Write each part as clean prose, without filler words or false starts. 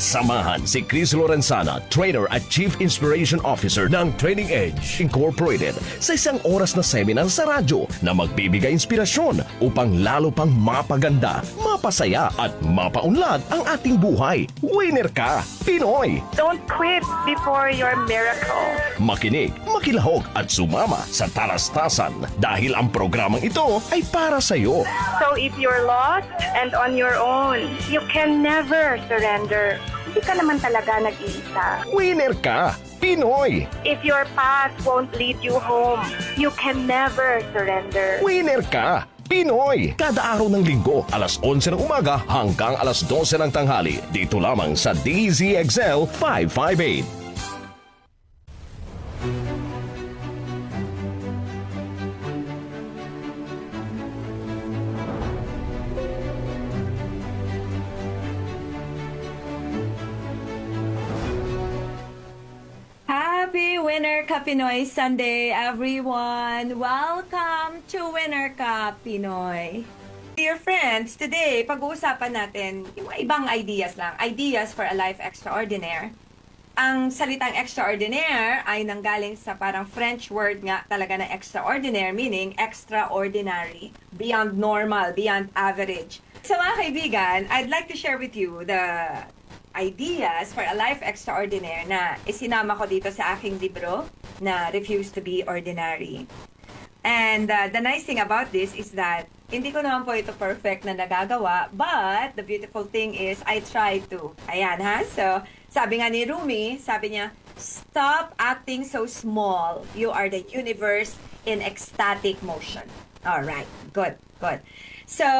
Samahan si Chris Lorenzana, trainer at Chief Inspiration Officer ng Training Edge Incorporated sa isang oras na seminar sa radyo na magbibigay inspirasyon upang lalo pang mapaganda, mapasaya at mapaunlad ang ating buhay. Winner ka, Pinoy! Don't quit before your miracle. Makinig, makilahok at sumama sa talastasan dahil ang programang ito ay para sa iyo. So if you're lost and on your own, you can never surrender. Hindi ka naman talaga nag-iisa. Winner ka, Pinoy! If your path won't lead you home, you can never surrender. Winner ka, Pinoy! Kada araw ng linggo, alas 11 ng umaga hanggang alas 12 ng tanghali. Dito lamang sa DZXL 558. Happy Winner Ka Pinoy Sunday, everyone! Welcome to Winner Ka Pinoy. Dear friends, today pag-uusapan natin yung ibang ideas lang. Ideas for a life extraordinaire. Ang salitang extraordinaire ay nanggaling sa parang French word nga talaga na extraordinaire, meaning extraordinary, beyond normal, beyond average. So mga kaibigan, I'd like to share with you the ideas for a life extraordinaire na isinama ko dito sa aking libro na Refuse to be Ordinary. And the nice thing about this is that hindi ko naman po ito perfect na nagagawa, but the beautiful thing is I try to. Ayan ha. So, sabi nga ni Rumi, sabi niya, stop acting so small. You are the universe in ecstatic motion. Alright, good, good. So,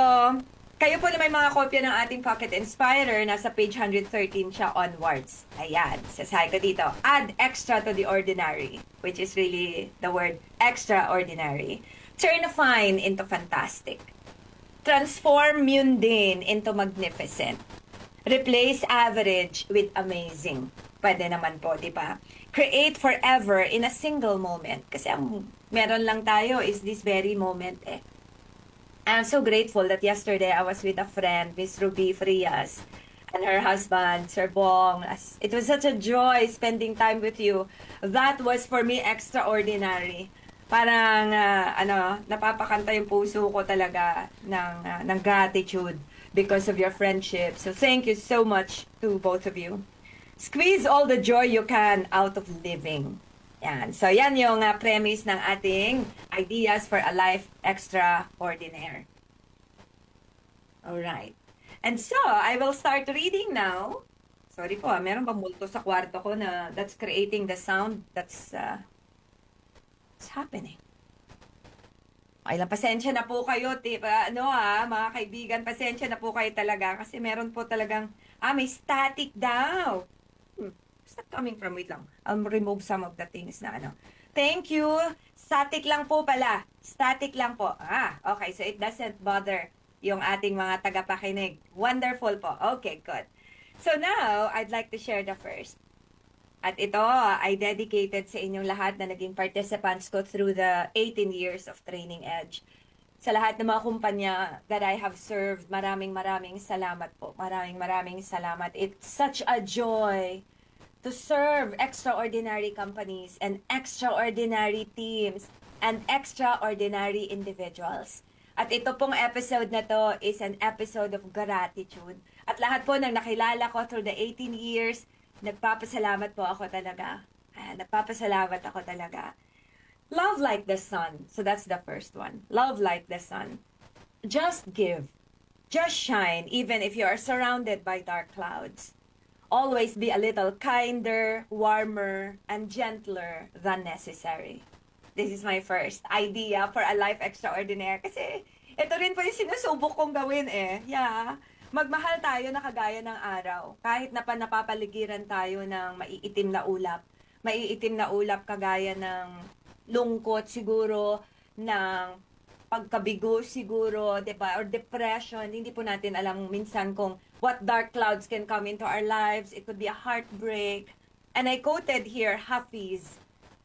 kayo po na may mga kopya ng ating Pocket Inspirer, nasa page 113 siya onwards. Ayan, sasahay ko dito. Add extra to the ordinary, which is really the word extraordinary. Turn fine into fantastic. Transform mundane into magnificent. Replace average with amazing. Pwede naman po, di ba? Create forever in a single moment. Kasi ang meron lang tayo is this very moment eh. I'm so grateful that yesterday I was with a friend, Miss Ruby Frias, and her husband, Sir Bong. It was such a joy spending time with you. That was for me extraordinary. Parang, napapakanta yung puso ko talaga ng gratitude because of your friendship. So thank you so much to both of you. Squeeze all the joy you can out of living. Yan. So, yan yung premise ng ating ideas for a life extraordinaire. Alright. And so, I will start reading now. Sorry po, meron bang multo sa kwarto ko na that's creating the sound that's happening. Ay lang, pasensya na po kayo, mga kaibigan, pasensya na po kayo talaga kasi meron po talagang, may static daw. It's not coming from, wait lang. I'll remove some of the things na Thank you. Static lang po pala. Static lang po. Okay. So it doesn't bother yung ating mga tagapakinig. Wonderful po. Okay, good. So now, I'd like to share the first. At ito ay dedicated sa inyong lahat na naging participants ko through the 18 years of Training Edge. Sa lahat ng mga kumpanya that I have served, maraming salamat po. Maraming salamat. It's such a joy to serve extraordinary companies and extraordinary teams and extraordinary individuals. At ito pong episode na to is an episode of gratitude. At lahat po ng nakilala ko through the 18 years, nagpapasalamat po ako talaga. Nagpapasalamat ako talaga. Love like the sun. So that's the first one. Love like the sun. Just give. Just shine even if you are surrounded by dark clouds. Always be a little kinder, warmer, and gentler than necessary. This is my first idea for a life extraordinaire. Kasi ito rin po yung sinusubok kong gawin eh. Yeah. Magmahal tayo na kagaya ng araw. Kahit na napapaligiran tayo ng maiitim na ulap. Maiitim na ulap kagaya ng lungkot siguro, ng pagkabigo siguro, diba? Or depression. Hindi po natin alam minsan kung what dark clouds can come into our lives. It could be a heartbreak. And I quoted here Hafiz.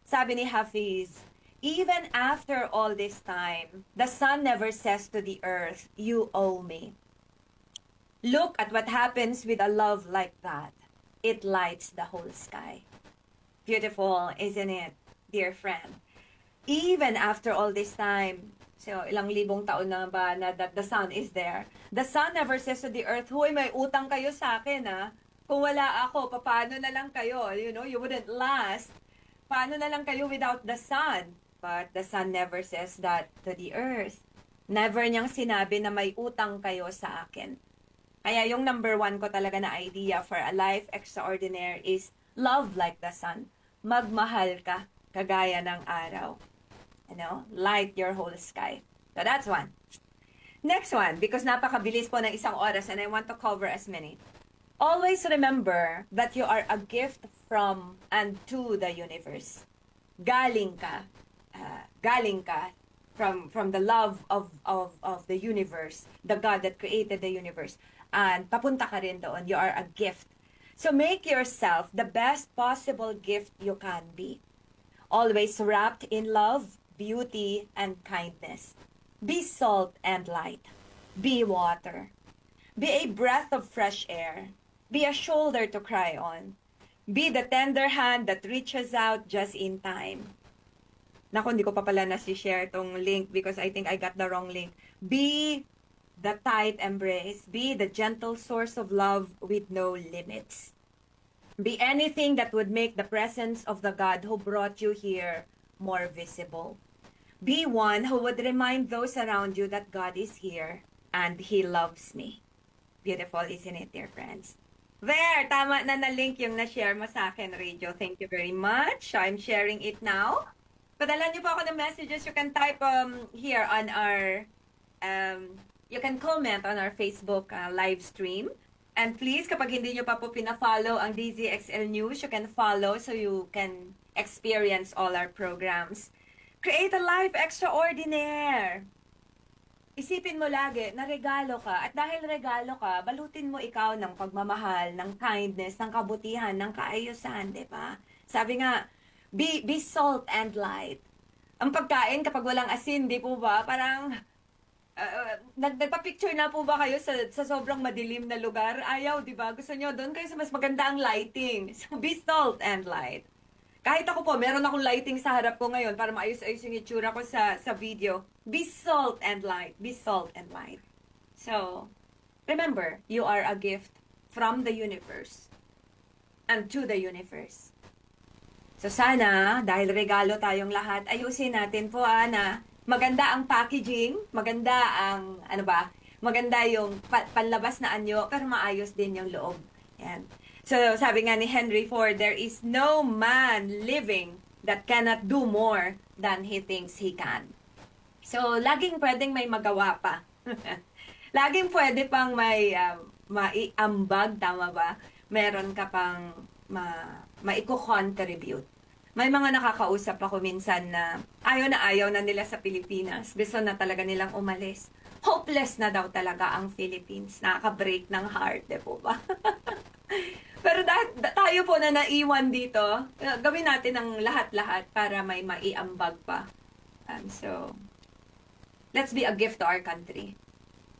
Sabi ni Hafiz, even after all this time, the sun never says to the earth, you owe me. Look at what happens with a love like that. it lights the whole sky. Beautiful, isn't it, dear friend? Even after all this time, so ilang libong taon na ba na that the sun is there, the sun never says to the earth, "Huy, may utang kayo sa akin, ha? Kung wala ako, paano na lang kayo? You know, you wouldn't last. Paano na lang kayo without the sun?" But the sun never says that to the earth. Never niyang sinabi na may utang kayo sa akin. Kaya yung number 1 ko talaga na idea for a life extraordinaire is love like the sun. Magmahal ka kagaya ng araw. You know, light your whole sky. So that's one. Next one, because napakabilis po ng isang oras and I want to cover as many. Always remember that you are a gift from and to the universe. Galing ka from the love of the universe, the God that created the universe. And papunta ka rin doon. You are a gift. So make yourself the best possible gift you can be. Always wrapped in love, beauty, and kindness. Be salt and light. Be water. Be a breath of fresh air. Be a shoulder to cry on. Be the tender hand that reaches out just in time. Naku, hindi ko pa pala nasi-share tong link because I think I got the wrong link. Be the tight embrace. Be the gentle source of love with no limits. Be anything that would make the presence of the God who brought you here more visible. Be one who would remind those around you that God is here and He loves me. Beautiful, isn't it, dear friends? There, tama na link yung na-share mo sa akin, Radio. Thank you very much. I'm sharing it now. Padala niyo po ako ng messages. You can type here on our, you can comment on our Facebook live stream. And please, kapag hindi nyo pa po pina-follow ang DZXL News, you can follow so you can experience all our programs. Create a life extraordinaire. Isipin mo lagi na regalo ka. At dahil regalo ka, balutin mo ikaw ng pagmamahal, ng kindness, ng kabutihan, ng kaayusan, di ba? Sabi nga, be salt and light. Ang pagkain kapag walang asin, di po ba? Parang, nagpa-picture na po ba kayo sa sobrang madilim na lugar? Ayaw, di ba? Gusto nyo doon kayo sa mas maganda ang lighting. So, be salt and light. Kahit ako po, meron akong lighting sa harap ko ngayon para maayos-ayos yung itsura ko sa video. Be salt and light. Be salt and light. So, remember, you are a gift from the universe and to the universe. So, sana, dahil regalo tayong lahat, ayusin natin po na maganda ang packaging, maganda ang, maganda yung panlabas na anyo, pero maayos din yung loob. Yan. So, sabi nga ni Henry Ford, there is no man living that cannot do more than he thinks he can. So, laging pwedeng may magawa pa. Laging pwede pang may maiambag, tama ba? Meron ka pang maiko-contribute. May mga nakakausap ako minsan na ayaw na nila sa Pilipinas. Gusto na talaga nilang umalis. Hopeless na daw talaga ang Philippines. Nakaka-break ng heart, di po ba? Pero tayo po na naiwan dito, gawin natin ang lahat-lahat para may maiambag pa. So, let's be a gift to our country.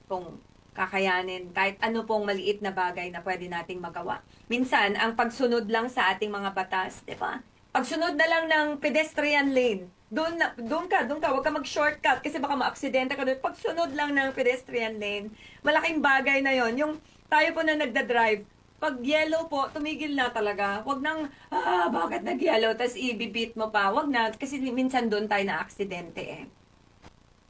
Kung kakayanin, kahit ano pong maliit na bagay na pwede nating magawa. Minsan, ang pagsunod lang sa ating mga batas, di ba? Pagsunod na lang ng pedestrian lane, doon ka, huwag ka mag-shortcut kasi baka ma-aksidente ka doon. Pagsunod lang ng pedestrian lane, malaking bagay na yon. Yung tayo po na nagda-drive, pag yellow po, tumigil na talaga. Huwag nang, bakit nag-yellow? Tapos i-beat mo pa. Huwag na, kasi minsan doon tayo na-aksidente eh.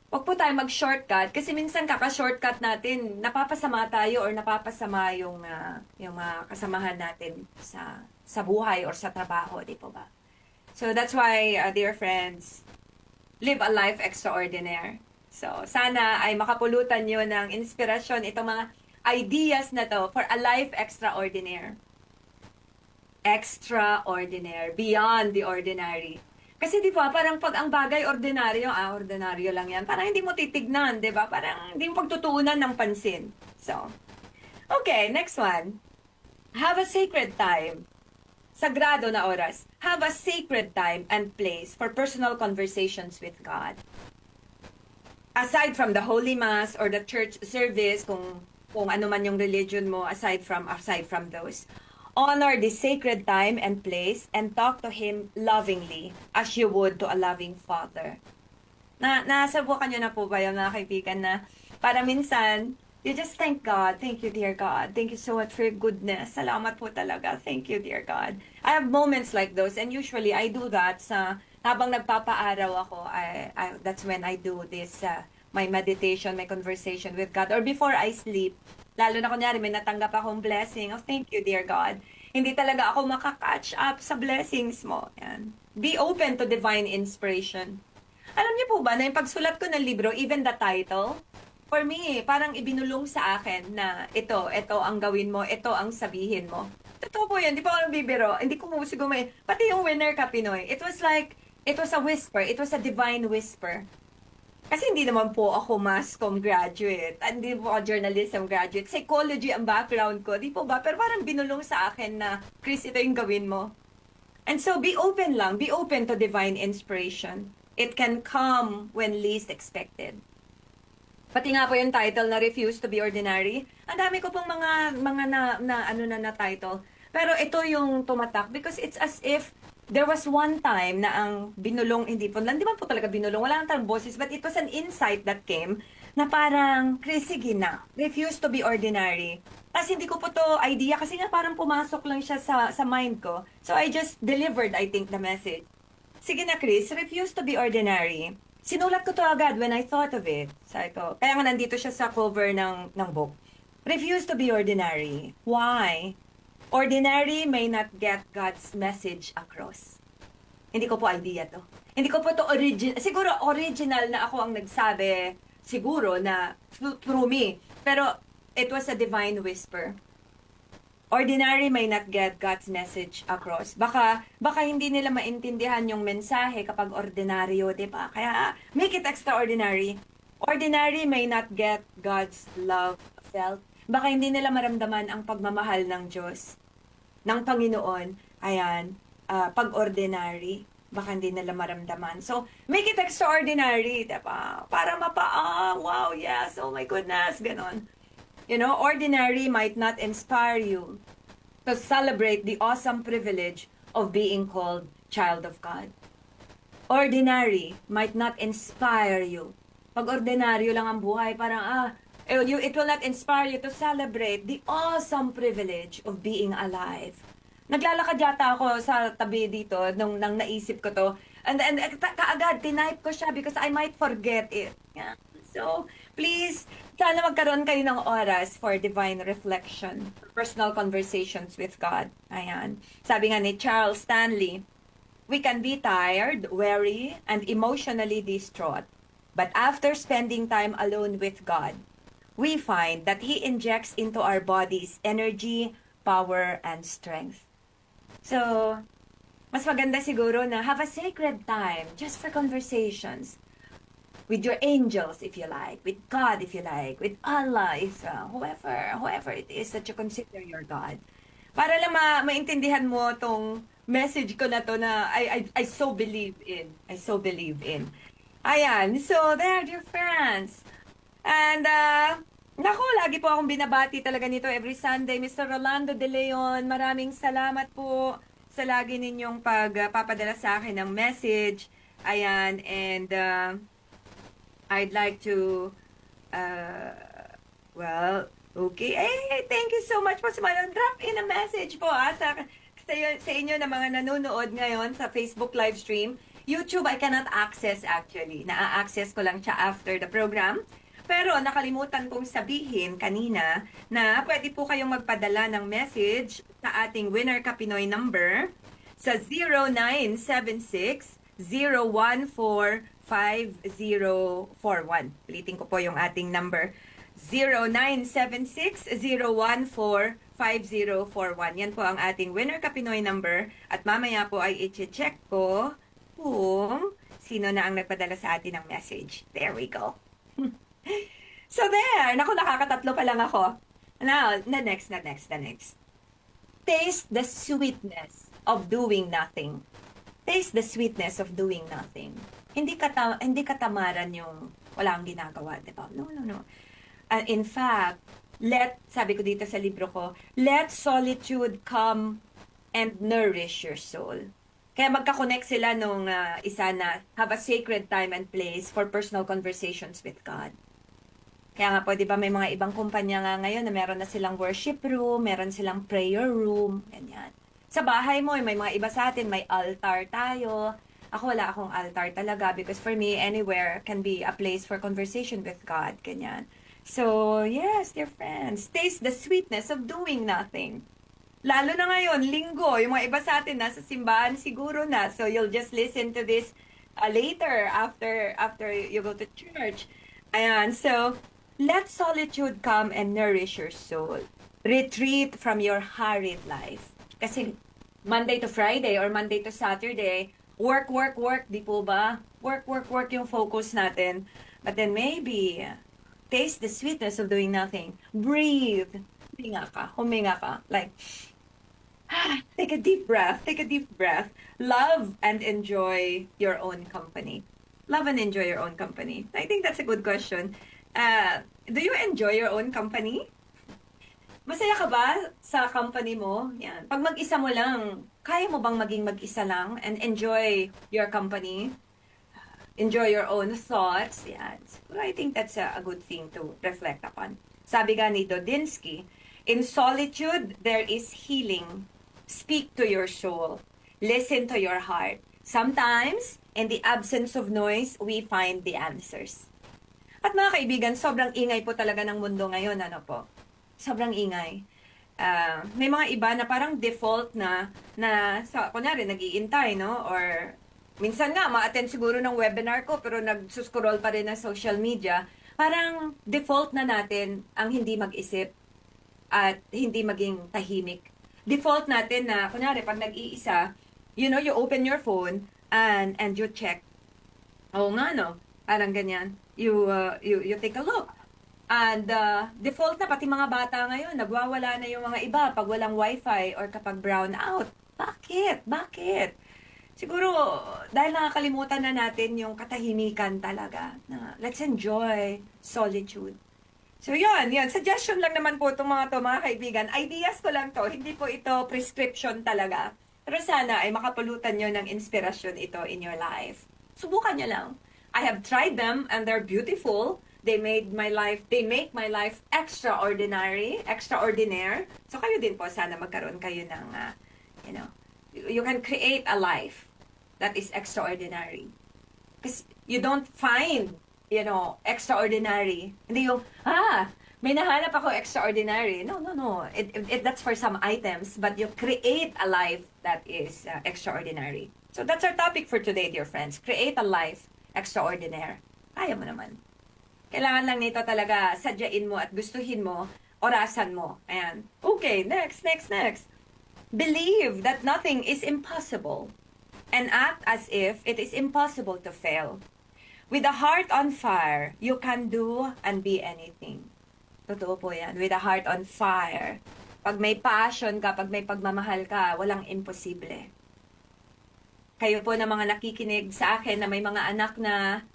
Huwag po tayo mag-shortcut kasi minsan kaka-shortcut natin, napapasama tayo or napapasama yung mga kasamahan natin sa buhay or sa trabaho, di po ba? So that's why, dear friends, live a life extraordinaire. So sana ay makapulutan nyo ng inspirasyon itong mga ideas na to for a life extraordinaire. Extraordinaire, beyond the ordinary. Kasi di ba, parang pag ang bagay ordinaryo, ordinaryo lang yan. Parang hindi mo titignan, di ba? Parang hindi mo pagtutuunan ng pansin. So, okay, next one. Have a sacred time. Sagrado na oras. Have a sacred time and place for personal conversations with God. Aside from the Holy Mass or the church service, kung ano man yung religion mo, aside from those, Honor the sacred time and place and talk to Him lovingly as you would to a loving father. Nasubukan nyo na po ba yung mga kaibigan na para minsan, you just thank God. Thank you, dear God. Thank you so much for your goodness. Salamat po talaga. Thank you, dear God. I have moments like those and usually I do that sa habang nagpapaaraw ako. That's when I do this, my meditation, my conversation with God. Or before I sleep, lalo na kunyari may natanggap akong blessing. Oh, thank you, dear God. Hindi talaga ako makakatch up sa blessings mo. Yan. Be open to divine inspiration. Alam niyo po ba na yung pagsulat ko ng libro, even the title, for me, parang ibinulong sa akin na ito ang gawin mo, ito ang sabihin mo. Totoo po yan, di pa ako nagbibiro. Hindi ko siguro pati yung Winner Ka Pinoy, it was a whisper, it was a divine whisper. Kasi hindi naman po ako mass comm graduate, hindi po ako journalism graduate, psychology ang background ko, di po ba? Pero parang binulong sa akin na, Chris, ito yung gawin mo. And so, be open to divine inspiration. It can come when least expected. Pati nga po yung title na Refuse to be Ordinary. Ang dami ko pong mga na title. Pero ito yung tumatak because it's as if there was one time na ang binulong, hindi man po talaga binulong, wala nang talagang boses, but it was an insight that came na parang, Chris, sige na, refuse to be ordinary. Tapos hindi ko po to idea kasi nga parang pumasok lang siya sa mind ko. So I just delivered, I think, the message. Sige na, Chris, refuse to be ordinary. Sinulat ko to agad when I thought of it. Sabi ko, kaya nga nandito siya sa cover ng book. Refuse to be ordinary. Why? Ordinary may not get God's message across. Hindi ko po idea to. Hindi ko po to original. Siguro original na ako ang nagsabi, siguro na through me. Pero it was a divine whisper. Ordinary may not get God's message across. Baka hindi nila maintindihan yung mensahe kapag ordinaryo, di ba? Kaya make it extraordinary. Ordinary may not get God's love felt. Baka hindi nila maramdaman ang pagmamahal ng Diyos, ng Panginoon. Ayan, pag ordinary, baka hindi nila maramdaman. So, make it extraordinary, di ba? Para wow, yes, oh my goodness, ganon. You know, ordinary might not inspire you to celebrate the awesome privilege of being called child of God. Ordinary might not inspire you. Pag ordinaryo lang ang buhay, parang, it will not inspire you to celebrate the awesome privilege of being alive. Naglalakad yata ako sa tabi dito nung naisip ko to. And kaagad, tinype ko siya because I might forget it. Yeah. So, please, sana magkaroon kayo ng oras for divine reflection, personal conversations with God. Ayan. Sabi nga ni Charles Stanley, we can be tired, weary, and emotionally distraught. But after spending time alone with God, we find that He injects into our bodies energy, power, and strength. So, mas maganda siguro na have a sacred time just for conversations. With your angels, if you like. With God, if you like. With Allah, if whoever it is that you consider your God. Para lang maintindihan mo tong message ko na to na I so believe in. I so believe in. Ayan. So, there, dear friends. And, naku, lagi po akong binabati talaga nito every Sunday. Mr. Rolando De Leon, maraming salamat po sa lagi ninyong pagpapadala sa akin ng message. Ayan. And, I'd like to, okay. Hey, thank you so much po sa mga drop in a message po sa inyo na mga nanonood ngayon sa Facebook live stream. YouTube, I cannot access actually. Na-access ko lang siya after the program. Pero nakalimutan kong sabihin kanina na pwede po kayong magpadala ng message sa ating Winner Ka Pinoy number sa 0976 014 5041. Ulitin ko po yung ating number. 0976-014-5041. Yan po ang ating Winner Ka Pinoy number. At mamaya po ay i-check ko kung sino na ang nagpadala sa atin ng message. There we go. So there. Naku, nakakatatlo pa lang ako. Now, the next. Taste the sweetness of doing nothing. Taste the sweetness of doing nothing. Hindi katamaran yung wala kang ginagawa, di ba? No. In fact, sabi ko dito sa libro ko, let solitude come and nourish your soul. Kaya magka-connect sila nung isa na have a sacred time and place for personal conversations with God. Kaya nga po, di ba may mga ibang kumpanya nga ngayon na meron na silang worship room, meron silang prayer room, ganyan. Sa bahay mo, may mga iba sa atin, may altar tayo. Ako wala akong altar talaga because for me, anywhere can be a place for conversation with God, ganyan. So, yes, dear friends, taste the sweetness of doing nothing. Lalo na ngayon, linggo, yung mga iba sa atin nasa simbahan siguro na. So, you'll just listen to this later after you go to church. Ayan, so, let solitude come and nourish your soul. Retreat from your hurried life. Kasi Monday to Friday or Monday to Saturday, work, di po ba? Work yung focus natin. But then maybe, taste the sweetness of doing nothing. Breathe. Huminga ka. Like, take a deep breath. Love and enjoy your own company. Love and enjoy your own company. I think that's a good question. Do you enjoy your own company? Masaya ka ba sa company mo? Yan. Pag mag-isa mo lang, kaya mo bang maging mag-isa lang and enjoy your company? Enjoy your own thoughts? Yan. So I think that's a good thing to reflect upon. Sabi nga ni Dodinsky, in solitude, there is healing. Speak to your soul. Listen to your heart. Sometimes, in the absence of noise, we find the answers. At mga kaibigan, sobrang ingay po talaga ng mundo ngayon, ano po? Sobrang ingay. May mga iba na parang default na kunyari, nag-iintay, no? Or, minsan nga, ma-attend siguro ng webinar ko, pero nagsuscroll pa rin ng social media. Parang default na natin ang hindi mag-isip at hindi maging tahimik. Default natin na, kunyari, pag nag-iisa, you open your phone and you check. Oo nga, no? Parang ganyan. You take a look. And default na, pati mga bata ngayon, nagwawala na yung mga iba pag walang wifi or kapag brown out. Bakit? Siguro, dahil nakakalimutan na natin yung katahimikan talaga. Na, let's enjoy solitude. So yun. Suggestion lang naman po itong mga kaibigan. Ideas ko lang to. Hindi po ito prescription talaga. Pero sana ay makapulutan nyo ng inspirasyon ito in your life. Subukan nyo lang. I have tried them and they're beautiful. They make my life extraordinary. So kayo din po, sana magkaroon kayo ng, you can create a life that is extraordinary. Because you don't find, extraordinary. Hindi yung, may nahanap ako extraordinary. No. That's for some items, but you create a life that is extraordinary. So that's our topic for today, dear friends. Create a life extraordinary. Kaya mo naman. Kailangan lang nito talaga sadyain mo at gustuhin mo, orasan mo. Ayan. Okay, next. Believe that nothing is impossible and act as if it is impossible to fail. With a heart on fire, you can do and be anything. Totoo po yan. With a heart on fire. Pag may passion ka, pag may pagmamahal ka, walang imposible. Kayo po na mga nakikinig sa akin na may mga anak na,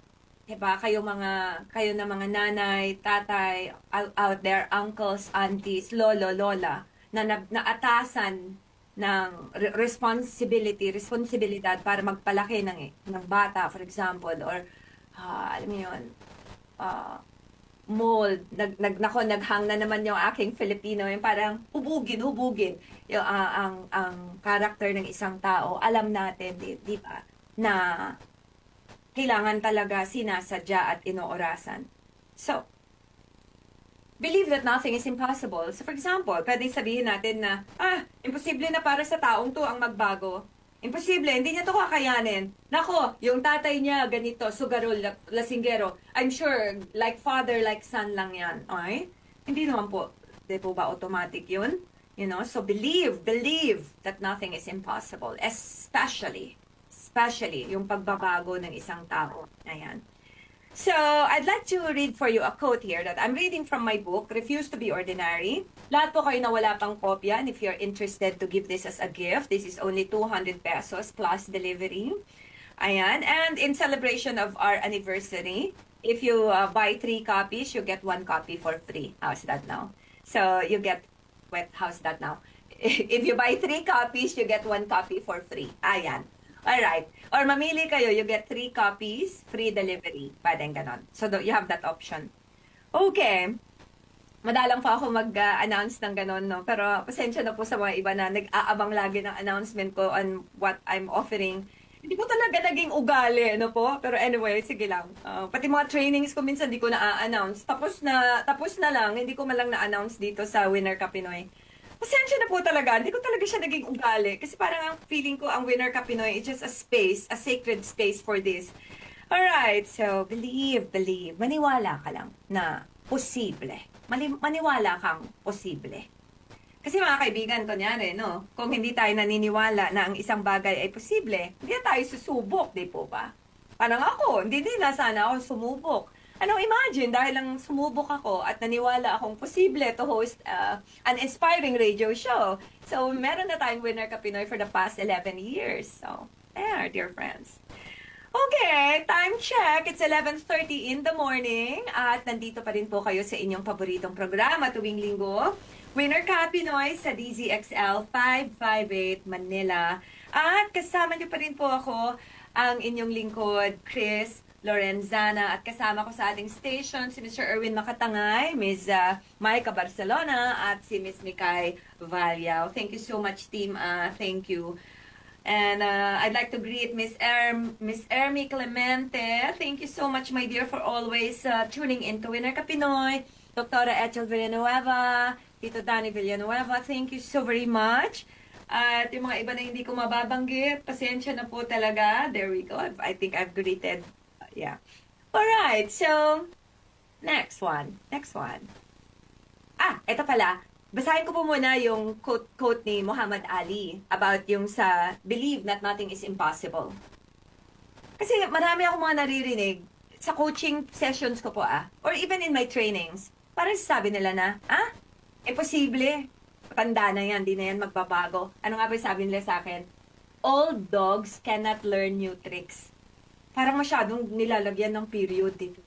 diba, kayo na mga nanay, tatay, out there, uncles, aunties, lolo, lola, na naatasan ng responsibilidad para magpalaki ng bata, for example, or, alam mo yun, mold, naghang na naman yung aking Filipino, yung parang hubugin, yung, ang character ng isang tao, alam natin, di ba, na kailangan talaga sinasadya at inoorasan. So, believe that nothing is impossible. So, for example, pwedeng sabihin natin na, imposible na para sa taong to ang magbago. Imposible, hindi niya to kakayanin. Nako, yung tatay niya ganito, sugarol, lasinggero. I'm sure, like father, like son lang yan. Okay? Hindi naman po, di po ba automatic yun? So believe that nothing is impossible. Especially yung pagbabago ng isang tao. Ayan. So, I'd like to read for you a quote here that I'm reading from my book, Refuse to be Ordinary. Lahat po kayo na wala pang kopya, and if you're interested to give this as a gift, this is only 200 pesos plus delivery. Ayan. And in celebration of our anniversary, if you buy 3 copies, you get 1 copy for free. How's that now? So you get, how's that now? If you buy 3 copies, you get 1 copy for free. Ayan. Alright. Or mamili kayo, you get 3 copies, free delivery. Pwedeng ganon. So you have that option. Okay. Madalang pa ako mag-announce ng ganon, no? Pero pasensya na po sa mga iba na nag-aabang lagi ng announcement ko on what I'm offering. Hindi ko talaga naging ugali, ano po? Pero anyway, sige lang. Pati mga trainings ko minsan hindi ko na-announce. Tapos na lang, hindi ko man lang na-announce dito sa Winner Ka Pinoy. Pasensya na po talaga, hindi ko talaga siya naging ugali. Kasi parang ang feeling ko, ang Winner Ka Pinoy is just a space, a sacred space for this. Alright, so believe. Maniwala ka lang na posible. Maniwala kang posible. Kasi mga kaibigan, kunyari, no? Kung hindi tayo naniniwala na ang isang bagay ay posible, hindi na tayo susubok, di po ba? Parang ako, hindi din na sana ako sumubok. Imagine, dahil lang sumubok ako at naniwala akong posible to host an inspiring radio show. So, meron na tayong Winner Ka Pinoy for the past 11 years. So, there, dear friends. Okay, time check. It's 11:30 in the morning at nandito pa rin po kayo sa inyong paboritong programa tuwing linggo. Winner Ka Pinoy sa DZXL 558 Manila. At kasama niyo pa rin po ako, ang inyong lingkod, Chris Lorenzana. At kasama ko sa ating station si Mr. Erwin Makatangay, Ms. Maika Barcelona, at si Ms. Mikay Valyao. Thank you so much, team. Thank you. And I'd like to greet Miss Ermi Clemente. Thank you so much, my dear, for always tuning in to Winner Ka Pinoy. Dr. Ethel Villanueva, Tito Danny Villanueva, thank you so very much. At yung mga iba na hindi ko mababanggit, pasensya na po talaga. There we go. I think I've greeted. Yeah. Alright, so, next one. Ito pala. Basahin ko po muna yung quote ni Muhammad Ali about yung sa believe that nothing is impossible. Kasi marami akong mga naririnig sa coaching sessions ko po or even in my trainings, parang sabi nila na, imposible. Tanda na yan, di na yan magbabago. Ano nga ba sabi nila sa akin? Old dogs cannot learn new tricks. Parang masyadong nilalagyan ng period dito.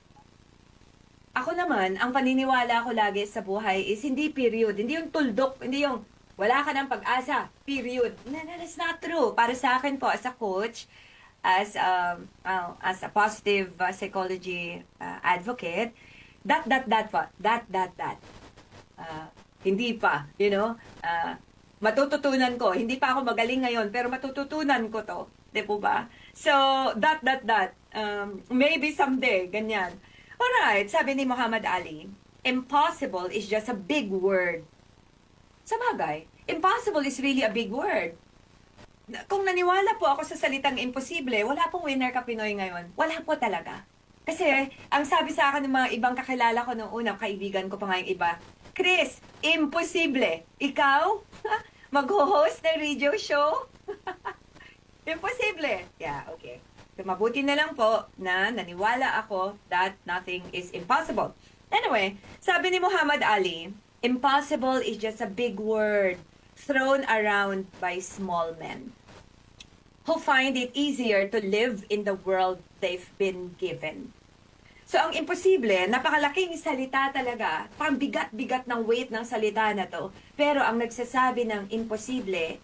Ako naman, ang paniniwala ko lagi sa buhay is hindi period, hindi yung tuldok, hindi yung wala ka ng pag-asa, period. No, that's not true. Para sa akin po, as a coach, as a positive psychology advocate, that. Hindi pa, matututunan ko. Hindi pa ako magaling ngayon, pero matututunan ko to. Di po ba? So, that. Maybe someday, ganyan. Alright, sabi ni Muhammad Ali, impossible is just a big word. Sa bagay, impossible is really a big word. Kung naniwala po ako sa salitang imposible, wala pong Winner Ka Pinoy ngayon. Wala po talaga. Kasi, ang sabi sa akin ng mga ibang kakilala ko noong unang kaibigan ko pa nga yung iba, Chris, imposible. Ikaw? Mag-host ng radio show? Imposible. Yeah, okay. So, mabuti na lang po na naniwala ako that nothing is impossible. Anyway, sabi ni Muhammad Ali, impossible is just a big word thrown around by small men who find it easier to live in the world they've been given. So, ang imposible, napakalaking salita talaga. Parang bigat-bigat ng weight ng salita na to. Pero ang nagsasabi ng imposible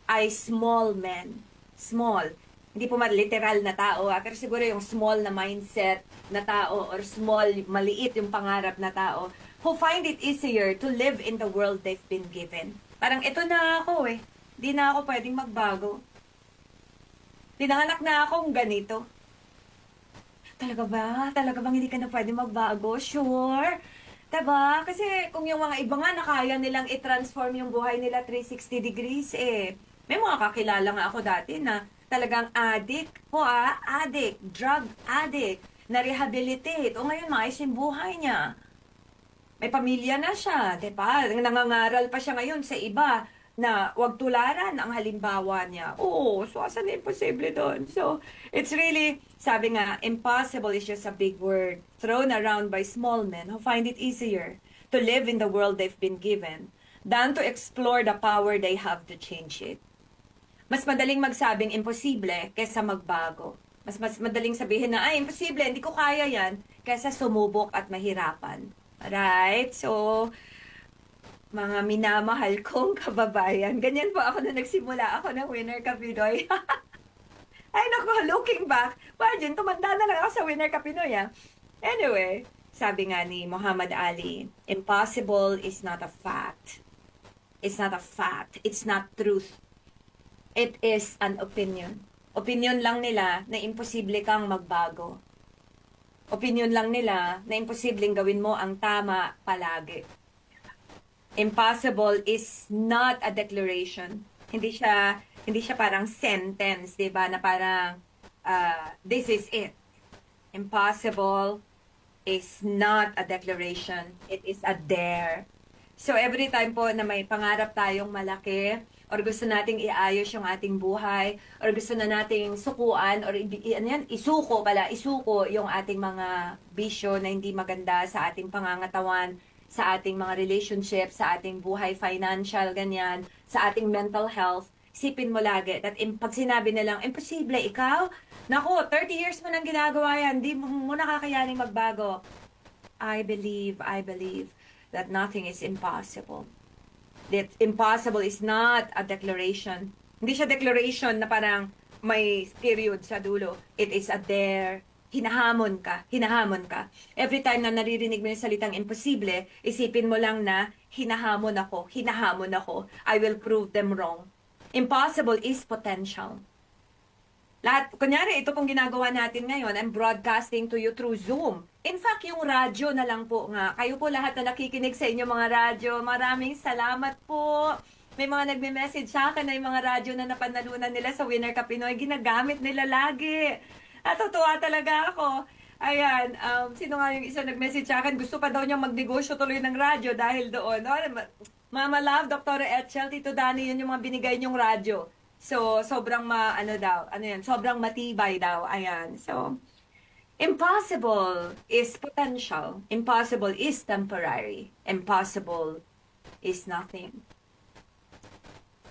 ay small men. Small. Hindi po literal na tao, pero siguro yung small na mindset na tao or small, maliit yung pangarap na tao who find it easier to live in the world they've been given. Parang ito na ako Di na ako pwedeng magbago. Dinanganak na akong ganito. Talaga ba? Talaga bang hindi ka na pwedeng magbago? Sure. Diba? Kasi kung yung mga iba nga nakaya nilang i-transform yung buhay nila 360 degrees may mga kakilala nga ako dati na talagang addict drug addict, na-rehabilitate. O ngayon, maayos yung buhay niya. May pamilya na siya, diba? Nangangaral pa siya ngayon sa iba na wag tularan ang halimbawa niya. Oo, so asan na imposible doon? So, it's really, sabi nga, impossible is just a big word thrown around by small men who find it easier to live in the world they've been given than to explore the power they have to change it. Mas madaling magsabing imposible kaysa magbago. Mas madaling sabihin na, imposible, hindi ko kaya yan, kaysa sumubok at mahirapan. Alright? So, mga minamahal kong kababayan. Ganyan po ako na nagsimula ako ng Winner Ka Pinoy. Ay naku, looking back, imagine, tumanda na lang ako sa Winner Ka Pinoy, ah. Anyway, sabi nga ni Muhammad Ali, impossible is not a fact. It's not a fact. It's not truth. It is an opinion. Opinion lang nila na imposible kang magbago. Opinion lang nila na imposibleng gawin mo ang tama palagi. Impossible is not a declaration. Hindi siya parang sentence, 'di ba? Na parang this is it. Impossible is not a declaration. It is a dare. So every time po na may pangarap tayong malaki, or gusto nating iayos yung ating buhay, or gusto na nating sukuan, or isuko yung ating mga bisyo na hindi maganda sa ating pangangatawan, sa ating mga relationship, sa ating buhay financial, ganyan, sa ating mental health. Isipin mo lagi that pag sinabi nilang, imposible, ikaw? Naku, 30 years mo nang ginagawa yan, di mo nakakayaning magbago. I believe that nothing is impossible. That impossible is not a declaration. Hindi siya declaration na parang may period sa dulo. It is a dare. Hinahamon ka. Every time na naririnig mo yung salitang imposible, isipin mo lang na hinahamon ako. I will prove them wrong. Impossible is potential. Kunyari, ito pong ginagawa natin ngayon, I'm broadcasting to you through Zoom. In fact, yung radyo na lang po nga. Kayo po lahat na nakikinig sa inyo mga radyo, maraming salamat po. May mga nagme-message sa akin na yung mga radyo na napanalunan nila sa Winner Ka Pinoy, ginagamit nila lagi. Natutuwa talaga ako. Ayan, sino nga yung isa nag-message sa akin, gusto pa daw niya magnegosyo tuloy ng radyo dahil doon. Mama Love, Dr. Etchel, Tito Danny, yun yung mga binigay niyong radyo. So, sobrang sobrang matibay daw. Ayan. So, impossible is potential. Impossible is temporary. Impossible is nothing.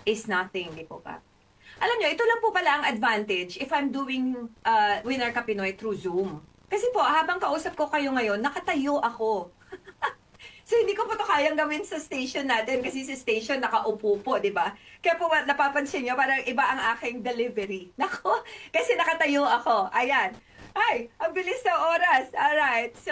Is nothing, di po ba? Alam nyo, ito lang po pala ang advantage if I'm doing Winner Ka Pinoy through Zoom. Kasi po, habang kausap ko kayo ngayon, nakatayo ako. So, hindi ko po ito kayang gawin sa station natin kasi sa station nakaupo po, di ba? Kaya po, napapansin nyo, parang iba ang aking delivery. Nako, kasi nakatayo ako. Ayan. Ay, ang bilis ng oras. Alright, so,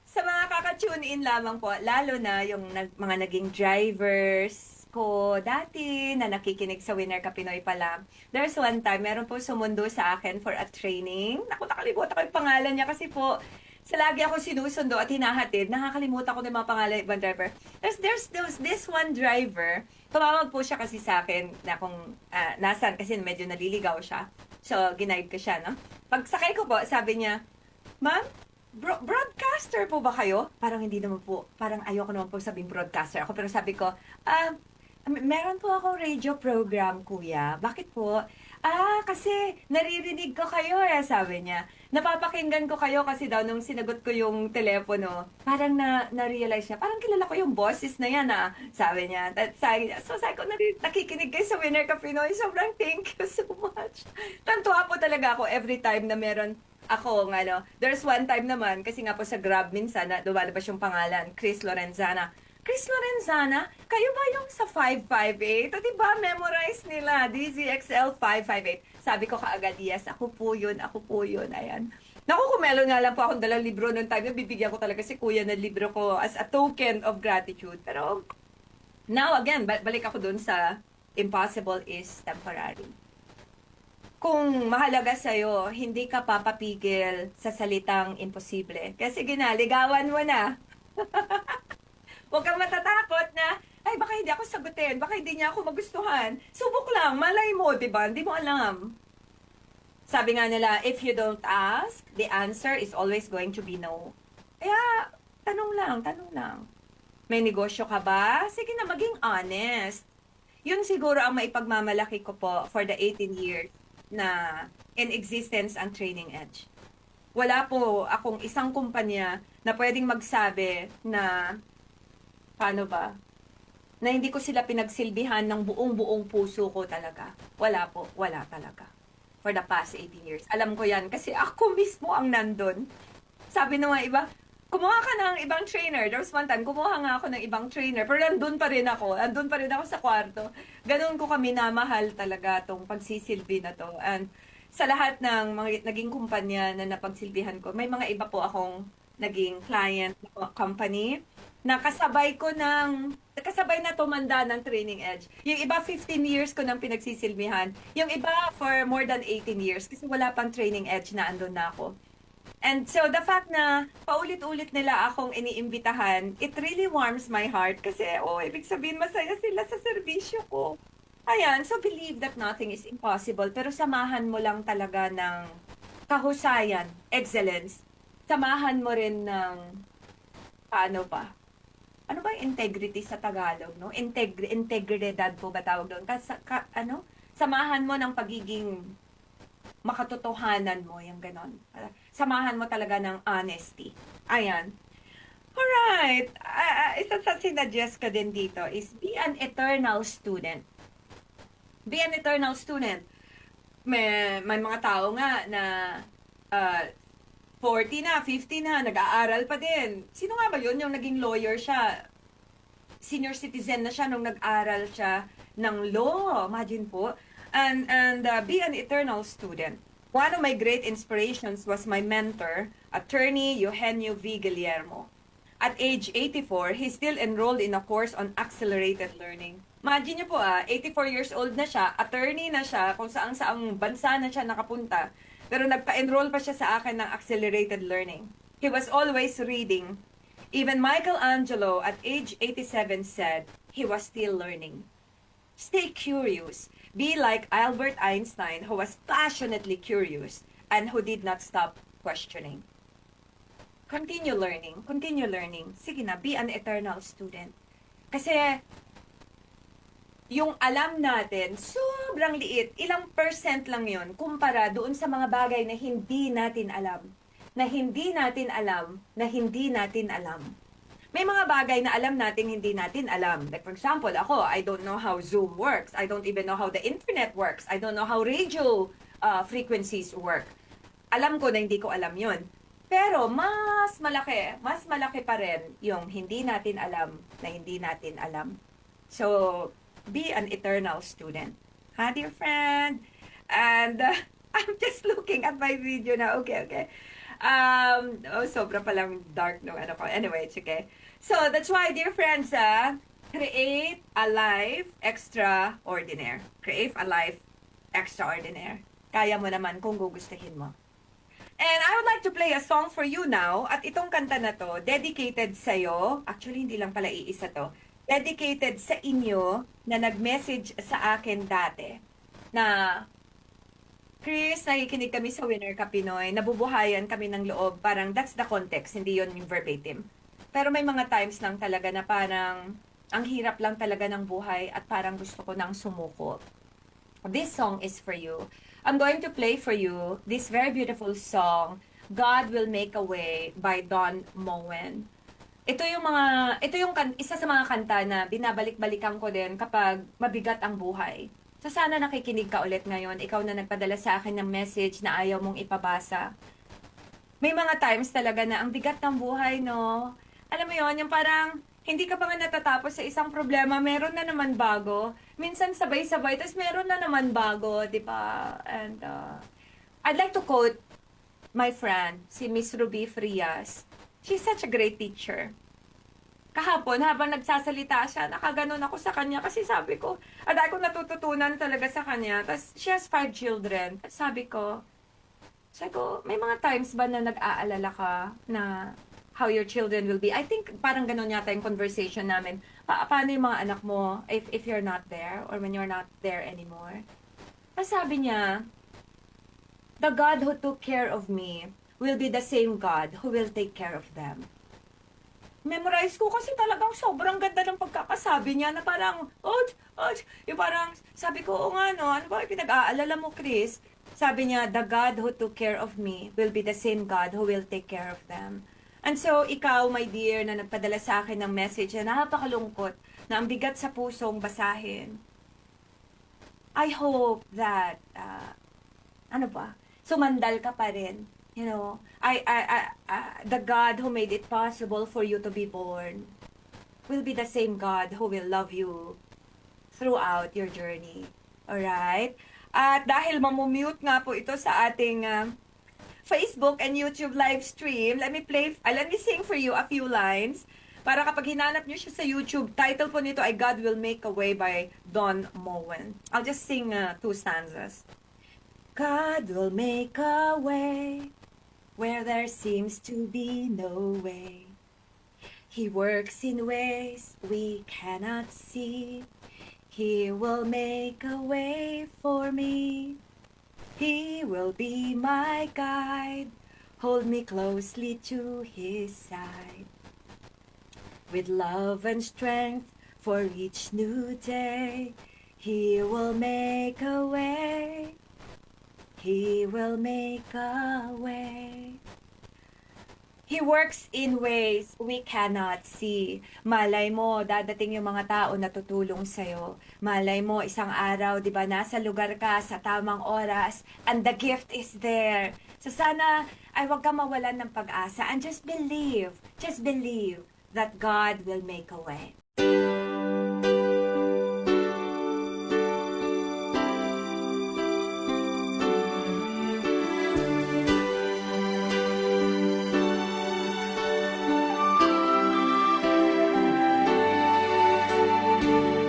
sa mga kaka-tune in lamang po, lalo na yung mga naging drivers ko dati na nakikinig sa Winner Ka Pinoy pala. There's one time, meron po sumundo sa akin for a training. Naku, nakalimutan ko yung pangalan niya kasi po, sa lagi ako sinusundo at hinahatid, nakakalimutan ko na yung mga pangalan ng ibang driver. There's this one driver, tumawag po siya kasi sa akin na kung nasan, kasi medyo naliligaw siya. So, ginaid ko siya, no? Pag sakay ko po, sabi niya, Ma'am, broadcaster po ba kayo? Parang hindi naman po, parang ayoko naman po sabing broadcaster ako, pero sabi ko, meron po ako radio program, kuya. Bakit po? Kasi naririnig ko kayo sabi niya. Napapakinggan ko kayo kasi daw nung sinagot ko yung telepono, parang na-realize niya, parang kilala ko yung boses na yan sabi niya. So sabi ko, nakikinig kayo sa Winner Ka Pinoy, sobrang thank you so much. Tantuwa po talaga ako every time na meron ako, there's one time naman, kasi nga po sa Grab minsan, lumalabas yung pangalan, Chris Lorenzana, kayo ba yung sa 558? O diba, memorize nila, DZXL 558. Sabi ko kaagad, yes, ako po yun, ayan. Naku, kung meron nga lang po akong dalang libro noong time, bibigyan ko talaga si kuya ng libro ko as a token of gratitude. Pero, now again, balik ako dun sa impossible is temporary. Kung mahalaga sa'yo, hindi ka papapigil sa salitang imposible. Kasi ginaligawan mo na. Huwag kang matatakot na, ay, baka hindi ako sagutin, baka hindi niya ako magustuhan. Subok lang, malay mo, di ba? Hindi mo alam. Sabi nga nila, if you don't ask, the answer is always going to be no. Kaya, tanong lang. May negosyo ka ba? Sige na, maging honest. Yun siguro ang maipagmamalaki ko po for the 18 years na in existence ang Training Edge. Wala po akong isang kumpanya na pwedeng magsabi na paano ba? Na hindi ko sila pinagsilbihan ng buong puso ko talaga. Wala talaga. For the past 18 years. Alam ko yan kasi ako mismo ang nandun. Sabi ng mga iba, kumuha ka ng ibang trainer. There was one time, kumuha nga ako ng ibang trainer, pero nandun pa rin ako. Nandun pa rin ako sa kwarto. Ganun ko kami namahal talaga tong pagsisilbi na to. And sa lahat ng mga naging kumpanya na napagsilbihan ko, may mga iba po akong naging client company na kasabay na tumanda ng Training Edge. Yung iba 15 years ko nang pinagsisilbihan. Yung iba for more than 18 years kasi wala pang Training Edge na andun na ako. And so the fact na paulit-ulit nila akong iniimbitahan, it really warms my heart kasi ibig sabihin masaya sila sa serbisyo ko. Ayan, so believe that nothing is impossible pero samahan mo lang talaga ng kahusayan, excellence. Samahan mo rin ng paano pa? Ano ba yung integrity sa Tagalog, no? Integridad po ba tawag doon? Samahan mo ng pagiging makatotohanan mo, yung ganon. Samahan mo talaga ng honesty. Ayan. Alright. Isa sa sinadjust ko din dito is be an eternal student. Be an eternal student. May mga tao nga na 40 na, 50 na, nag-aaral pa din. Sino nga ba yun? Yung naging lawyer siya. Senior citizen na siya nung nag-aral siya ng law. Imagine po. And be an eternal student. One of my great inspirations was my mentor, attorney Eugenio V. Guillermo. At age 84, he's still enrolled in a course on accelerated learning. Imagine niyo po 84 years old na siya, attorney na siya, kung saang bansa na siya nakapunta, pero nagpa-enroll pa siya sa akin ng accelerated learning. He was always reading. Even Michelangelo at age 87 said he was still learning. Stay curious. Be like Albert Einstein, who was passionately curious and who did not stop questioning. Continue learning. Continue learning. Sige na, be an eternal student. Kasi yung alam natin, sobrang liit. Ilang percent lang yun kumpara doon sa mga bagay na hindi natin alam. Na hindi natin alam, na hindi natin alam. May mga bagay na alam natin, hindi natin alam. Like for example, ako, I don't know how Zoom works. I don't even know how the internet works. I don't know how radio frequencies work. Alam ko na hindi ko alam yun. Pero mas malaki pa rin yung hindi natin alam na hindi natin alam. So, be an eternal student. Ha, dear friend? And I'm just looking at my video now. Okay. Sobra palang dark nung ano ko. Anyway, it's okay. So, that's why, dear friends, create a life extraordinary. Create a life extraordinary. Kaya mo naman kung gugustuhin mo. And I would like to play a song for you now. At itong kanta na to, dedicated sa'yo. Actually, hindi lang pala iisa to. Dedicated sa inyo na nag-message sa akin dati. Na, Chris, nakikinig kami sa Winner Ka Pinoy. Nabubuhayan kami ng loob. Parang that's the context, hindi yon yung verbatim. Pero may mga times lang talaga na parang ang hirap lang talaga ng buhay at parang gusto ko nang sumuko. This song is for you. I'm going to play for you this very beautiful song, God Will Make a Way by Don Moen. Ito yung isa sa mga kanta na binabalik-balikan ko din kapag mabigat ang buhay. So sana nakikinig ka ulit ngayon, ikaw na nagpadala sa akin ng message na ayaw mong ipabasa. May mga times talaga na ang bigat ng buhay, no? Alam mo yon, yung parang hindi ka pa nga natatapos sa isang problema, meron na naman bago. Minsan sabay-sabay, tapos meron na naman bago, di ba? And I'd like to quote my friend, si Miss Ruby Frias. She's such a great teacher. Kahapon, habang nagsasalita siya, nakaganon ako sa kanya kasi sabi ko, dahil ko natututunan talaga sa kanya. Tapos, she has 5 children. Sabi ko, may mga times ba na nag-aalala ka na how your children will be? I think parang ganon yata yung conversation namin. Paano yung mga anak mo if you're not there or when you're not there anymore? Tapos sabi niya, the God who took care of me will be the same God who will take care of them. Memorize ko kasi talagang sobrang ganda ng pagkakasabi niya na parang, yung parang, sabi ko, o nga no, ano ba pinag-aalala mo, Chris? Sabi niya, the God who took care of me will be the same God who will take care of them. And so, ikaw, my dear, na nagpadala sa akin ng message na napakalungkot, na ang bigat sa pusong basahin. I hope that, sumandal ka pa rin. You know, the God who made it possible for you to be born will be the same God who will love you throughout your journey. Alright? At dahil mamumute nga po ito sa ating Facebook and YouTube live stream, let me sing for you a few lines. Para kapag hinanap nyo siya sa YouTube, title po nito ay God Will Make a Way by Don Moen. I'll just sing 2 stanzas. God will make a way where there seems to be no way. He works in ways we cannot see. He will make a way for me. He will be my guide. Hold me closely to His side. With love and strength for each new day, He will make a way. He will make a way. He works in ways we cannot see. Malay mo, dadating yung mga tao na tutulong sa'yo. Malay mo, isang araw, di ba, nasa lugar ka sa tamang oras, and the gift is there. So sana ay huwag ka mawalan ng pag-asa and just believe that God will make a way.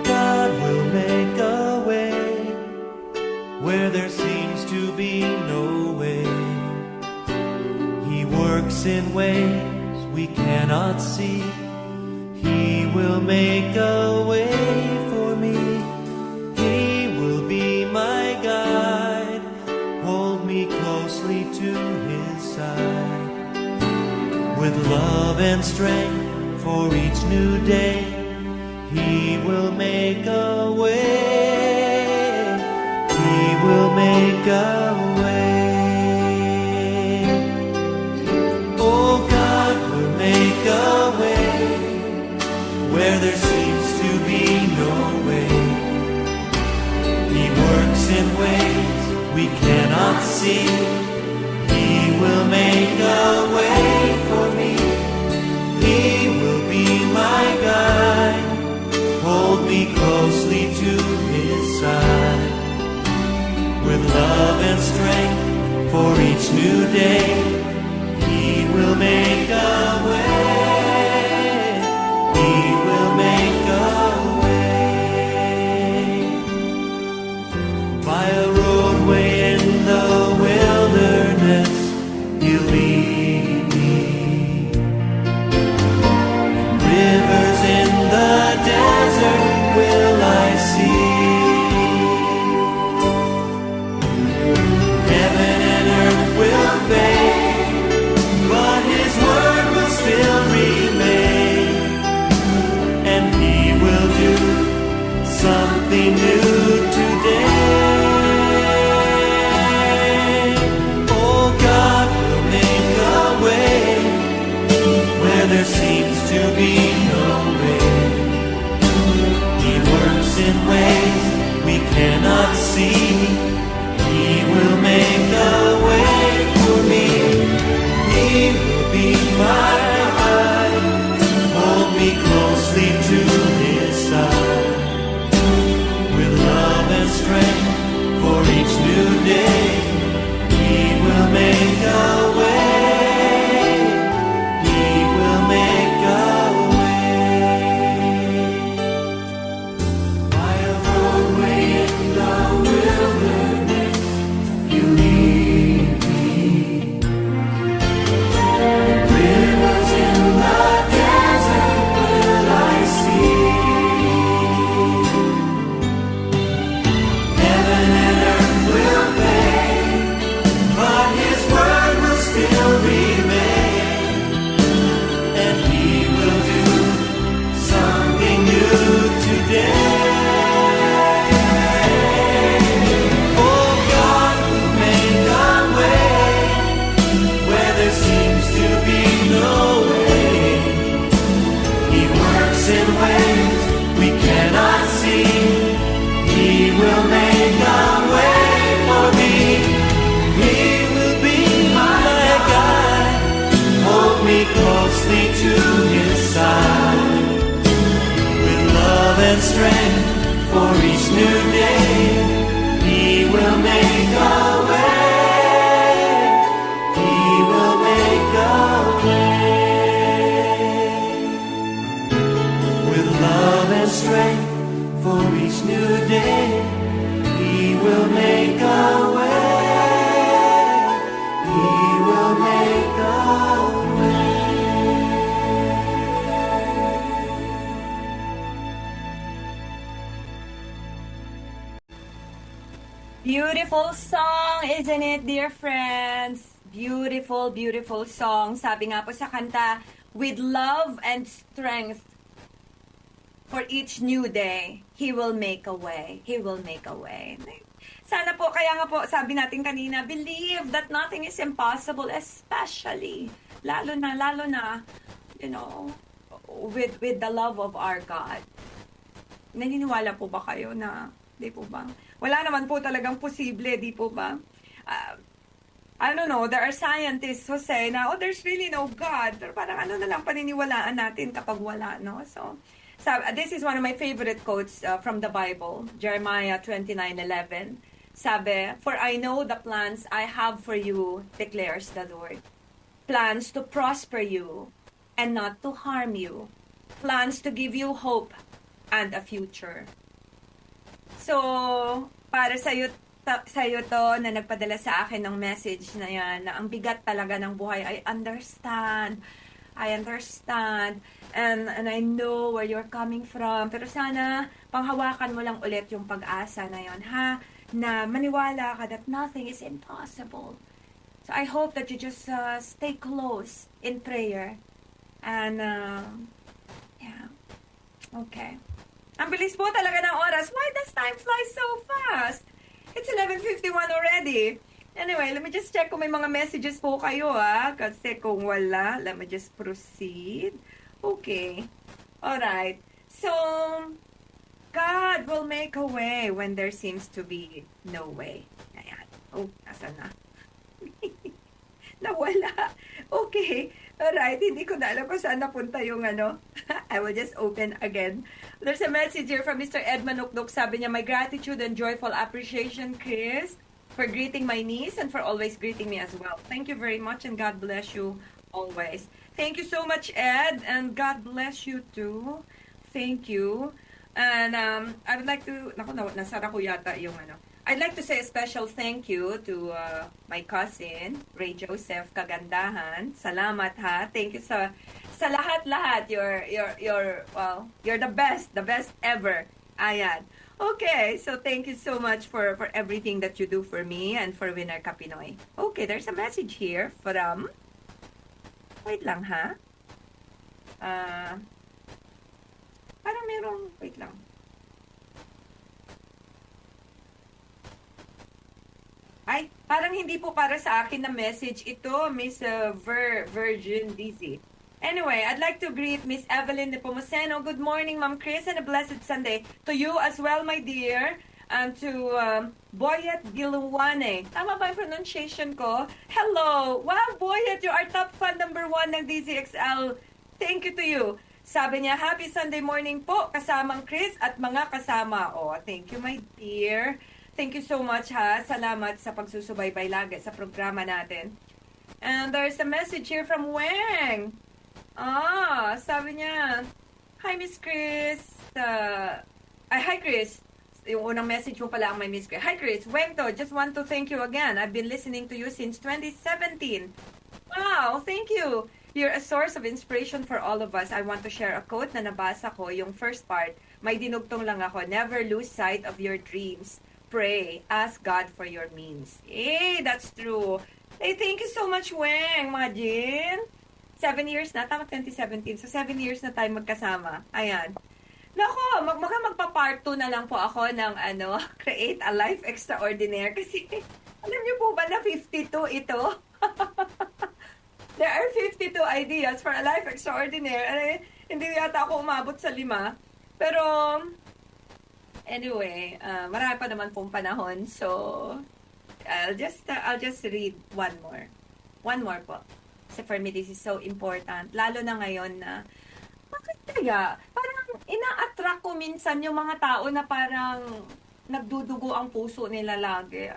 God will make a way where there seems to be no way. He works in ways we cannot see. He will make a way for me. He will be my guide. Hold me closely to His side. With love and strength for each new day, He will make a way. He will make a way. Oh, God will make a way where there seems to be no way. He works in ways we cannot see. He will make a way for me. He will be my guide. Hold me closely to His side. With love and strength for each new day, He will make a way. He will make a way. By a roadway in the wilderness, He'll lead me. Rivers in the desert will I see. Heaven and earth will fade, but His word will still remain. And He will do something new today. Oh, God will make a way where there seems to be no way. He works in ways we cannot see. He will make a way for me. He will be my guide. Hold me closely to His side. With love and strength for each new day, He will make a way. He will make a way. By a roadway in the wilderness, Beautiful song, isn't it, dear friends? Beautiful, beautiful song. Sabi nga po sa kanta, with love and strength for each new day, He will make a way. He will make a way. Sana po, kaya nga po, sabi natin kanina, believe that nothing is impossible, especially, lalo na, you know, with the love of our God. Naniniwala po ba kayo na, di po ba? Wala naman po talagang posible, di po ba? I don't know, there are scientists who say na, oh, there's really no God. Pero parang ano na lang paniniwalaan natin kapag wala, no? So this is one of my favorite quotes from the Bible, Jeremiah 29:11. Sabi, for I know the plans I have for you, declares the Lord. Plans to prosper you and not to harm you. Plans to give you hope and a future. So, para sa'yo to na nagpadala sa akin ng message na yan, na ang bigat talaga ng buhay, I understand. And I know where you're coming from. Pero sana, panghawakan mo lang ulit yung pag-asa na yon, ha? Na maniwala ka that nothing is impossible. So, I hope that you just stay close in prayer. And, yeah. Okay. Ang bilis po talaga ng oras. Why does time fly so fast? It's 11:51 already. Anyway, let me just check kung may mga messages po kayo, Kasi kung wala, let me just proceed. Okay. Alright. So, God will make a way when there seems to be no way. Ayan. Oh, nasa na? Nawala. Okay. Alright, hindi ko na alam kung saan napunta yung ano. I will just open again. There's a message here from Mr. Edman Ukdok. Sabi niya, my gratitude and joyful appreciation, Chris, for greeting my niece and for always greeting me as well. Thank you very much and God bless you always. Thank you so much, Ed, and God bless you too. Thank you. And I would like to, nasara ko yata yung ano. I'd like to say a special thank you to my cousin, Ray Joseph Kagandahan. Salamat, ha. Thank you sa lahat-lahat. You're the best ever. Ayan. Okay, so thank you so much for everything that you do for me and for Winner Ka Pinoy. Okay, there's a message here from, wait lang, ha. Parang merong, wait lang. Ay, parang hindi po para sa akin na message ito, Miss Virgin Dizzy. Anyway, I'd like to greet Miss Evelyn Nepomuceno. Good morning, Ma'am Chris, and a blessed Sunday. To you as well, my dear. And to Boyet Giluwane. Tama ba yung pronunciation ko? Hello! Wow, Boyet, you are top fan number 1 ng DZXL. Thank you to you. Sabi niya, happy Sunday morning po, kasamang Chris at mga kasama. Oh, thank you, my dear. Thank you so much, ha. Salamat sa pagsusubaybay lagi sa programa natin. And there's a message here from Weng. Sabi niya, hi, Miss Chris. Hi, Chris. Yung unang message mo pala ang may Miss Chris. Hi, Chris. Weng to. Just want to thank you again. I've been listening to you since 2017. Wow, thank you. You're a source of inspiration for all of us. I want to share a quote na nabasa ko, yung first part. May dinugtong lang ako. Never lose sight of your dreams. Pray. Ask God for your means. That's true. Thank you so much, Weng, Majin. 7 years na. Tama, 2017. So, 7 years na tayo magkasama. Ayan. Nako, magpa-part 2 na lang po ako ng Create a Life Extraordinaire. Kasi, alam niyo po ba na 52 ito? There are 52 ideas for a life extraordinaire. Hindi yata ako umabot sa 5. Pero, anyway, marami pa naman pong panahon. So, I'll just read one more. One more po. Kasi for me, this is so important. Lalo na ngayon na, bakit kaya? Parang ina-attract ko minsan yung mga tao na parang nagdudugo ang puso nila lagi.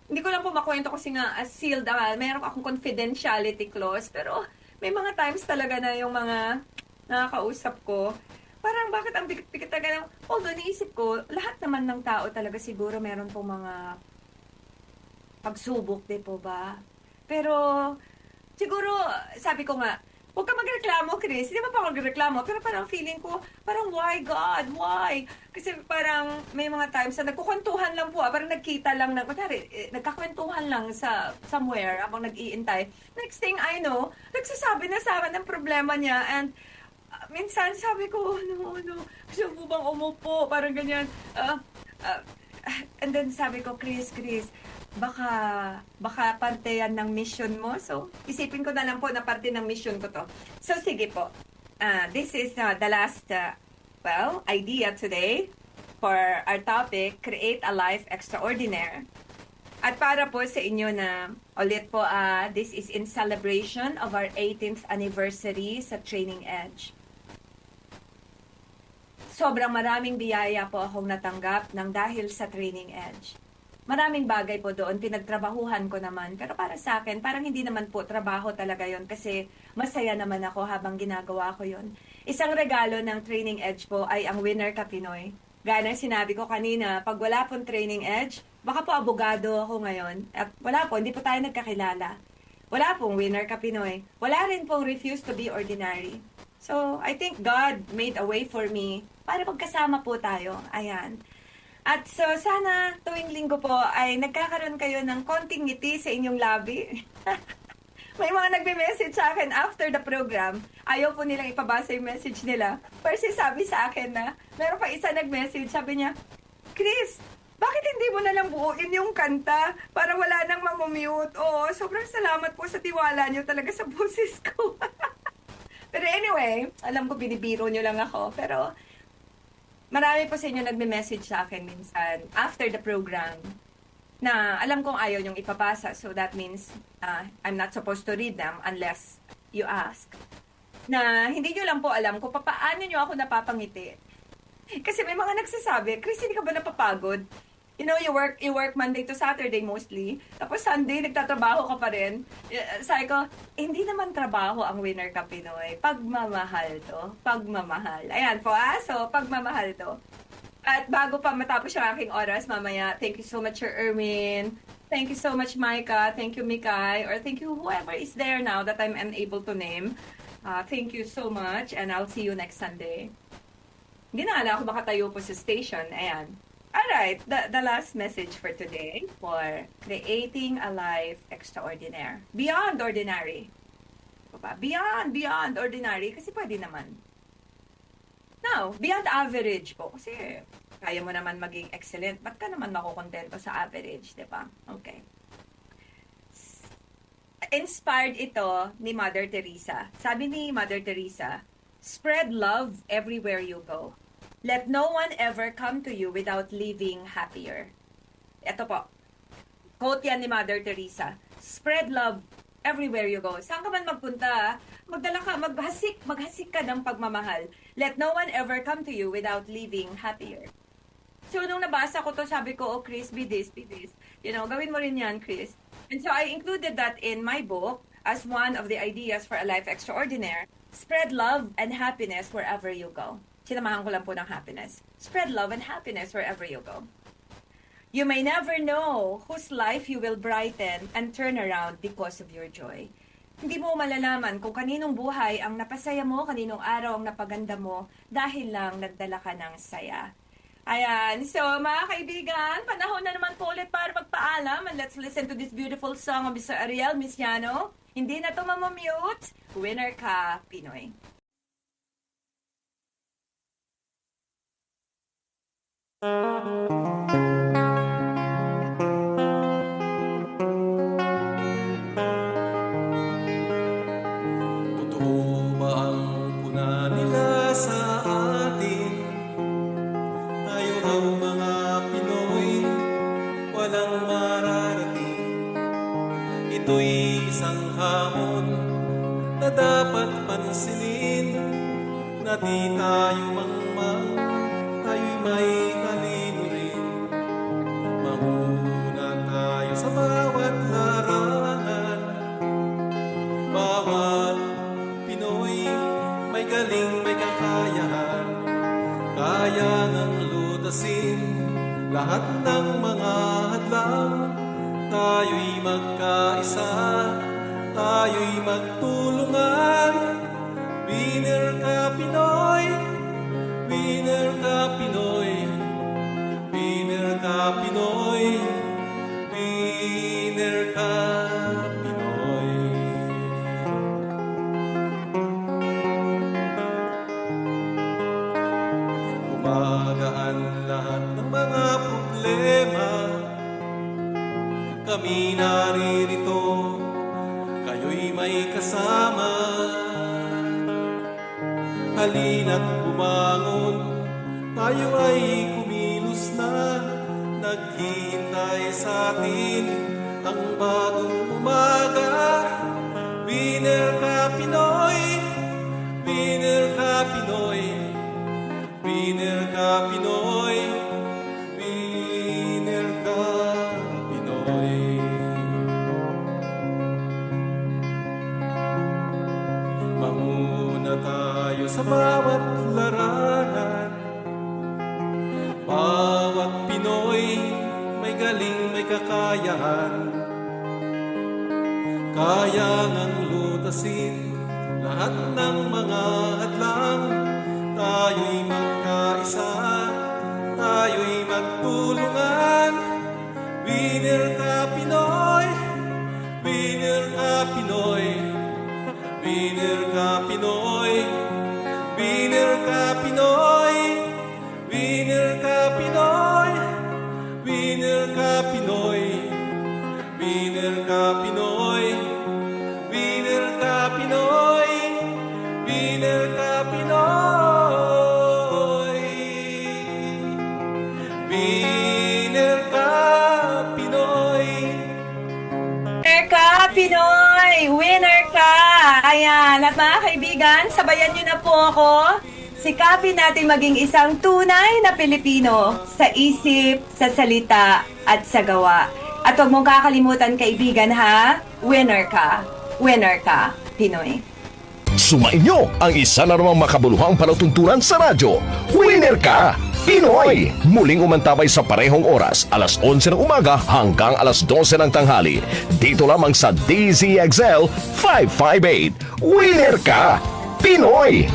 Hindi ko lang po makwento kasi nga sealed, meron akong confidentiality clause. Pero may mga times talaga na yung mga nakakausap ko, parang bakit ang pikit talaga ng, although niisip ko, lahat naman ng tao talaga siguro meron pong mga pagsubok, di po ba? Pero siguro, sabi ko nga, Huwag ka magreklamo, Chris. Hindi ba pa ako magreklamo? Pero parang feeling ko, parang why God? Why? Kasi parang may mga times na nagkukwentuhan lang po. Parang nagkita lang, nagkakwentuhan lang sa somewhere habang nag-iintay. Next thing I know, nagsasabi na sa akin ng problema niya. And minsan sabi ko, ano, gusto mo bang umupo? Parang ganyan. And then sabi ko, Chris, baka parte yan ng mission mo. So, isipin ko na lang po na parte ng mission ko to. So, sige po. This is the last, idea today for our topic, Create a Life Extraordinary. At para po sa inyo na ulit po, this is in celebration of our 18th anniversary sa Training Edge. Sobrang maraming biyaya po akong natanggap ng dahil sa Training Edge. Maraming bagay po doon, pinagtrabahuhan ko naman. Pero para sa akin, parang hindi naman po trabaho talaga yon kasi masaya naman ako habang ginagawa ko yon. Isang regalo ng Training Edge po ay ang Winner Ka Pinoy. Gaya ng sinabi ko kanina, pag wala pong Training Edge, baka po abogado ako ngayon. At wala po, hindi po tayo nagkakilala. Wala pong Winner Ka Pinoy. Wala rin pong Refuse to be Ordinary. So, I think God made a way for me para magkasama po tayo. Ayan. At so, sana tuwing linggo po ay nagkakaroon kayo ng konting ngiti sa inyong labi. May mga nagme-message sa akin after the program. Ayaw po nilang ipabasa yung message nila. First, sabi sa akin na, meron pa isa nag-message, sabi niya, Chris, bakit hindi mo na lang buuin yung kanta para wala nang mamumute? Oo, sobrang salamat po sa tiwala niyo talaga sa boses ko. Pero anyway, alam ko binibiro niyo lang ako. Pero marami po sa inyo nagme-message sa akin minsan after the program na alam kong ayaw niyong ipapasa. So that means I'm not supposed to read them unless you ask. Na hindi niyo lang po alam kung paano niyo ako napapangiti. Kasi may mga nagsasabi, Chris, hindi ka ba napapagod? You know, you work Monday to Saturday mostly. Tapos Sunday, nagtatrabaho ka pa rin. Sabi ko, hindi naman trabaho ang Winner Ka Pinoy. Pagmamahal to. Pagmamahal. Ayan po, So, pagmamahal to. At bago pa matapos yung aking oras, mamaya, thank you so much, Sir Erwin. Thank you so much, Micah. Thank you, Mikay. Or thank you, whoever is there now that I'm unable to name. Thank you so much. And I'll see you next Sunday. Hindi na alam ako makatayo po sa station. Ayan. Alright, the last message for today for creating a life extraordinary. Beyond ordinary. Beyond ordinary. Kasi pwede naman. Now, beyond average po. Kasi kaya mo naman maging excellent. Ba't ka naman makukontento sa average, di ba? Okay. Inspired ito ni Mother Teresa. Sabi ni Mother Teresa, spread love everywhere you go. Let no one ever come to you without leaving happier. Ito po. Quote yan ni Mother Teresa. Spread love everywhere you go. Saan ka man magpunta, magdala ka, maghasik ka ng pagmamahal. Let no one ever come to you without leaving happier. So, nung nabasa ko to, sabi ko, oh, Chris, be this. You know, gawin mo rin yan, Chris. And so, I included that in my book as one of the ideas for a life extraordinary. Spread love and happiness wherever you go. Sinamahan ko lang po ng happiness. Spread love and happiness wherever you go. You may never know whose life you will brighten and turn around because of your joy. Hindi mo malalaman kung kaninong buhay ang napasaya mo, kaninong araw ang napaganda mo, dahil lang nagdala ka ng saya. Ayan. So, mga kaibigan, panahon na naman po ulit para magpaalam. And let's listen to this beautiful song of Mr. Ariel Misiano. Hindi na ito mamamute. Winner Ka Pinoy. Totoo ba ang puna nila sa atin? Tayo raw mga Pinoy, walang mararating. Ito'y isang hamon na dapat pansinin, na di tayo mangmang, tayo'y may talino rin. Mahuna tayo sa bawat larangan. Bawat Pinoy may galing, may kakayahan. Kaya ngang lutasin lahat ng mga hadlang. Tayo'y magkaisa, tayo'y magtulungan. Winner ka Pinoy, winner ka Pinoy, winner ka Pinoy, winner ka Pinoy. Gumagaan lahat ng mga problema, kami naririto, kayo'y may kasama. Halina't bumangon, tayo ay kumilos na, naghihintay sa atin ang bagong umaga. Winner ka Pinoy, winner ka Pinoy, winner ka Pinoy, winner ka Pinoy. Manguna tayo sa bawat larangan. Bawat Pinoy may galing, may kakayahan. Kaya ngang lutasin lahat ng mga hadlang. Tayo'y magkaisa, tayo'y magtulungan. Winner ka Pinoy, winner ka Pinoy, winner ka Pinoy, winner ka Pinoy, winner ka Pinoy, winner ka Pinoy, winner ka Pinoy, winner ka Pinoy, winner ka Pinoy, winner ka Pinoy. Winner ka, Pinoy! Winner ka! Ayan, at mga kaibigan, sabayan niyo na po ako. Sikapin natin maging isang tunay na Pilipino sa isip, sa salita, at sa gawa. At huwag mong kakalimutan, kaibigan, ha? Winner ka, Pinoy. Sumainyo ang isa na namang makabuluhang palatuntunan sa radyo. Winner ka, Pinoy! Muling umantabay sa parehong oras, alas 11 ng umaga hanggang alas 12 ng tanghali. Dito lamang sa DZXL 558. Winner ka, Pinoy!